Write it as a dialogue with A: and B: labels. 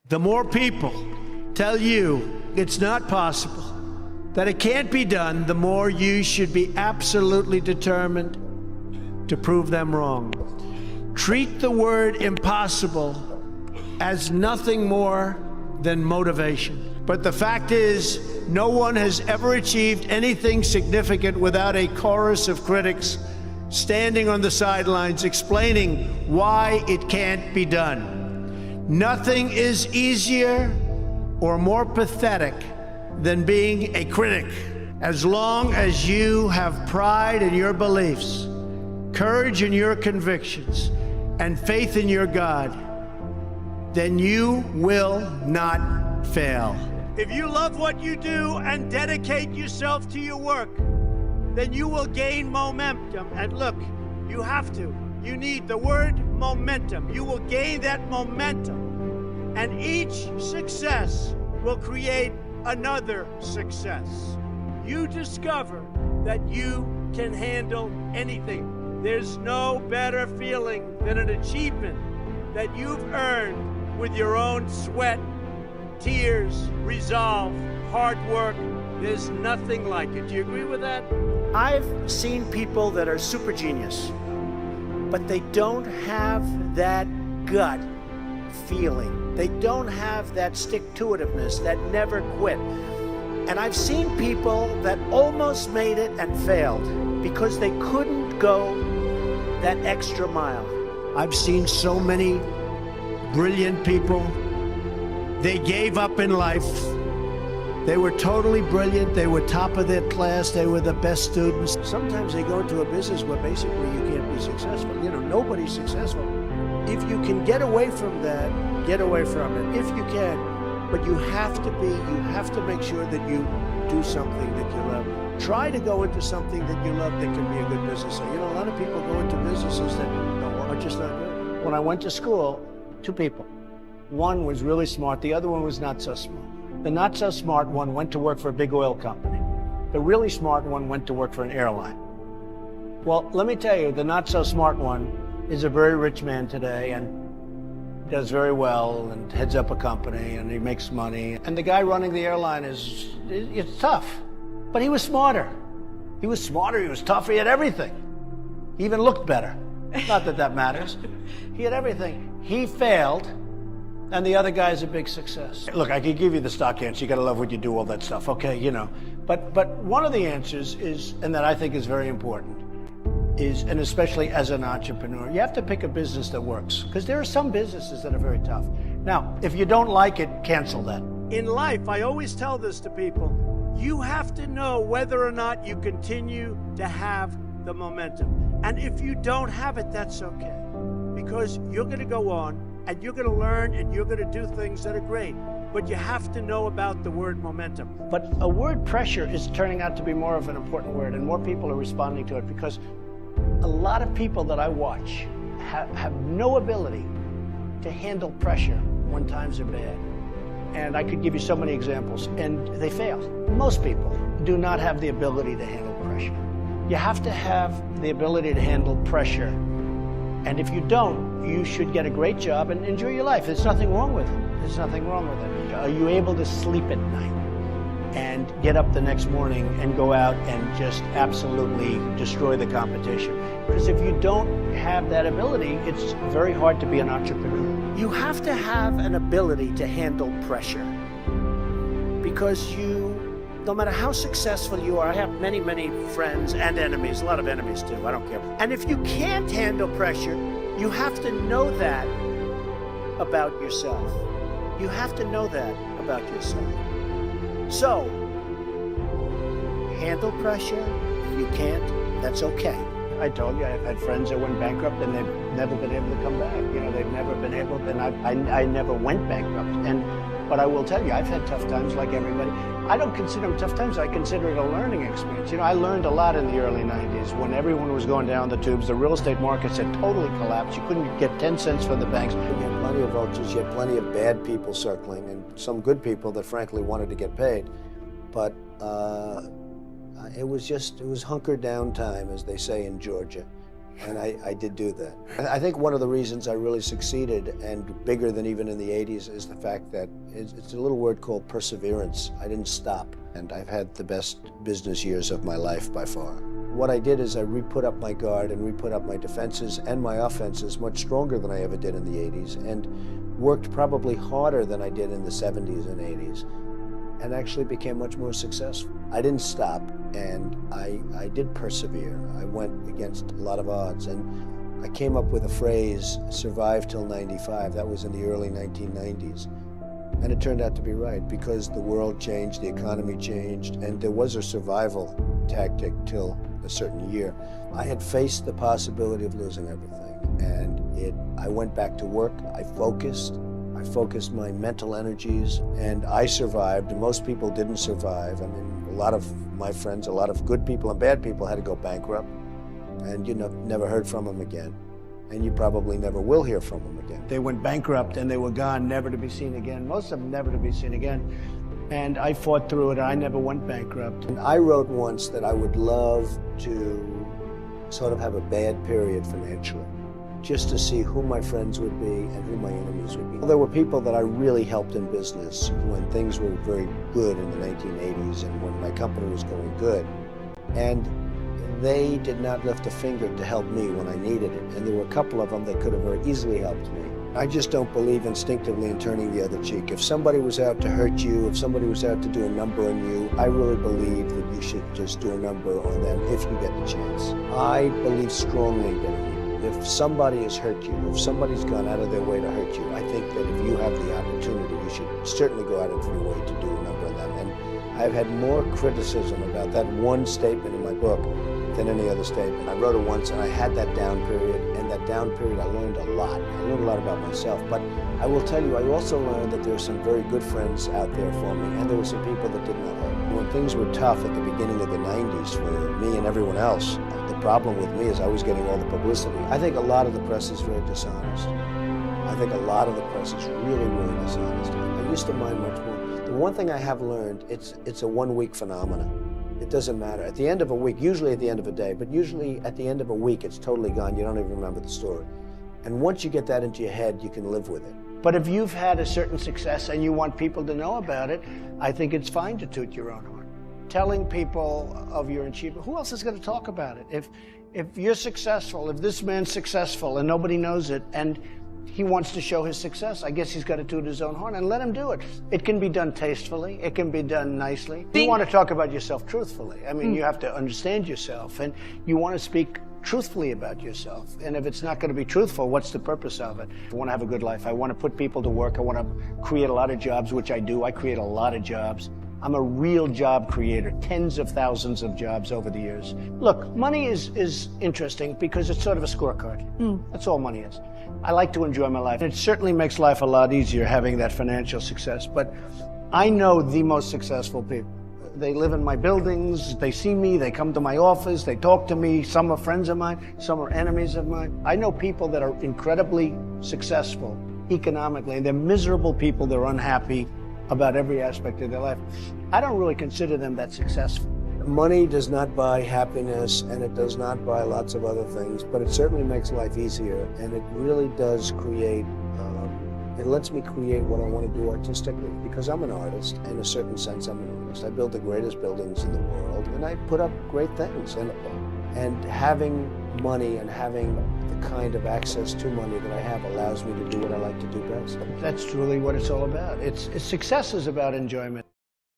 A: The more people tell you it's not possible, that it can't be done, the more you should be absolutely determined to prove them wrong. Treat the word impossible as nothing more than motivation. But the fact is, no one has ever achieved anything significant without a chorus of critics standing on the sidelines explaining why it can't be done. Nothing is easier or more pathetic than being a critic. As long as you have pride in your beliefs, courage in your convictions, and faith in your God, then you will not fail. If you love what you do and dedicate yourself to your work, then you will gain momentum. And look, you have to. You need the word momentum. You will gain that momentum. And each success will create another success. You discover that you can handle anything. There's no better feeling than an achievement that you've earned with your own sweat, tears, resolve, hard work. There's nothing like it. Do you agree with that? I've seen people that are super genius, but they don't have that gut feeling. They don't have that stick-to-itiveness, that never quit. And I've seen people that almost made it and failed because they couldn't go that extra mile. I've seen so many brilliant people, they gave up in life. They were totally brilliant, they were top of their class, they were the best students. Sometimes they go into a business where basically you can't be successful. You know, nobody's successful. If you can get away from that, get away from it, if you can. But you have to make sure that you do something that you love. Try to go into something that you love that can be a good business. You know, a lot of people go into businesses that are just not good. When I went to school, two people. One was really smart, the other one was not so smart. The not so smart one went to work for a big oil company. The really smart one went to work for an airline. Well, let me tell you, the not so smart one is a very rich man today and does very well and heads up a company and he makes money. And the guy running the airline it's tough, but he was smarter. He was smarter, he was tougher, he had everything. He even looked better. Not that that matters. He had everything. He failed, and the other guy's a big success. Look, I could give you the stock answer. You got to love what you do, all that stuff. Okay, you know. But one of the answers is, and that I think is very important, is, and especially as an entrepreneur, you have to pick a business that works. Because there are some businesses that are very tough. Now, if you don't like it, cancel that. In life, I always tell this to people, you have to know whether or not you continue to have the momentum. And if you don't have it, that's okay. Because you're going to go on, and you're going to learn, and you're going to do things that are great. But you have to know about the word momentum. But a word pressure is turning out to be more of an important word, and more people are responding to it, because a lot of people that I watch have no ability to handle pressure when times are bad. And I could give you so many examples, and they fail. Most people do not have the ability to handle pressure. You have to have the ability to handle pressure. And if you don't, you should get a great job and enjoy your life. There's nothing wrong with it. There's nothing wrong with it. Are you able to sleep at night and get up the next morning and go out and just absolutely destroy the competition? Because if you don't have that ability, it's very hard to be an entrepreneur. You have to have an ability to handle pressure, because no matter how successful you are, I have many, many friends and enemies, a lot of enemies too, I don't care. And if you can't handle pressure, you have to know that about yourself. You have to know that about yourself. So, handle pressure. If you can't, that's okay. I told you, I've had friends that went bankrupt and they've never been able to come back. You know, they've never been able, and I never went bankrupt. But I will tell you, I've had tough times like everybody. I don't consider them tough times, I consider it a learning experience. You know, I learned a lot in the early 90s when everyone was going down the tubes. The real estate markets had totally collapsed. You couldn't get 10 cents from the banks. You had plenty of vultures, you had plenty of bad people circling, and some good people that frankly wanted to get paid. But it was hunker down time, as they say in Georgia.
B: And I did do that. I think one of the reasons I really succeeded, and bigger than even in the 80s, is the fact that it's a little word called perseverance. I didn't stop, and I've had the best business years of my life by far. What I did is I re-put up my guard and re-put up my defenses and my offenses much stronger than I ever did in the 80s, and worked probably harder than I did in the 70s and 80s, and actually became much more successful. I didn't stop, and I did persevere. I went against a lot of odds, and I came up with a phrase, survive till 95. That was in the early 1990s. And it turned out to be right, because the world changed, the economy changed, and there was a survival tactic till a certain year. I had faced the possibility of losing everything, and I went back to work. I focused my mental energies, and I survived. Most people didn't survive. I mean, a lot of my friends, a lot of good people and bad people had to go bankrupt, and you never heard from them again. And you probably never will hear from them again.
A: They went bankrupt and they were gone, never to be seen again. Most of them never to be seen again. And I fought through it. I never went bankrupt.
B: And I wrote once that I would love to sort of have a bad period financially, just to see who my friends would be and who my enemies would be. There were people that I really helped in business when things were very good in the 1980s and when my company was going good. And they did not lift a finger to help me when I needed it. And there were a couple of them that could have very easily helped me. I just don't believe instinctively in turning the other cheek. If somebody was out to hurt you, if somebody was out to do a number on you, I really believe that you should just do a number on them if you get the chance. I believe strongly that if somebody has hurt you, if somebody's gone out of their way to hurt you, I think that if you have the opportunity, you should certainly go out of your way to do a number on them. And I've had more criticism about that one statement in my book than any other statement. I wrote it once, and I had that down period, and that down period I learned a lot. I learned a lot about myself, but I will tell you, I also learned that there are some very good friends out there for me, and there were some people that did not help. When things were tough at the beginning of the 90s for me and everyone else, the problem with me is I was getting all the publicity. I think a lot of the press is very dishonest. I think a lot of the press is really, really dishonest. I used to mind much more. The one thing I have learned, it's a one-week phenomenon. It doesn't matter. At the end of a week, usually at the end of a day, but usually at the end of a week, it's totally gone. You don't even remember the story. And once you get that into your head, you can live with it.
A: But if you've had a certain success and you want people to know about it, I think it's fine to toot your own horn. Telling people of your achievement, who else is going to talk about it? If you're successful, if this man's successful and nobody knows it, and he wants to show his success, I guess he's got to toot his own horn, and let him do it. It can be done tastefully. It can be done nicely. You want to talk about yourself truthfully. I mean, you have to understand yourself, and you want to speak truthfully about yourself. And if it's not going to be truthful, what's the purpose of it? I want to have a good life. I want to put people to work. I want to create a lot of jobs, which I do. I create a lot of jobs. I'm a real job creator, tens of thousands of jobs over the years. Look, money is interesting because it's sort of a scorecard. That's all money is. I like to enjoy my life. It certainly makes life a lot easier having that financial success, but I know the most successful people. They live in my buildings, they see me, they come to my office, they talk to me. Some are friends of mine, some are enemies of mine. I know people that are incredibly successful economically, and they're miserable people, they're unhappy about every aspect of their life. I don't really consider them that successful.
B: Money does not buy happiness, and it does not buy lots of other things, but it certainly makes life easier, and it really does create, it lets me create what I want to do artistically, because I'm an artist. In a certain sense, I'm an artist. I build the greatest buildings in the world, and I put up great things. And having money and having the kind of access to money that I have allows me to do what I like to do best.
A: That's truly what it's all about. Success is about enjoyment.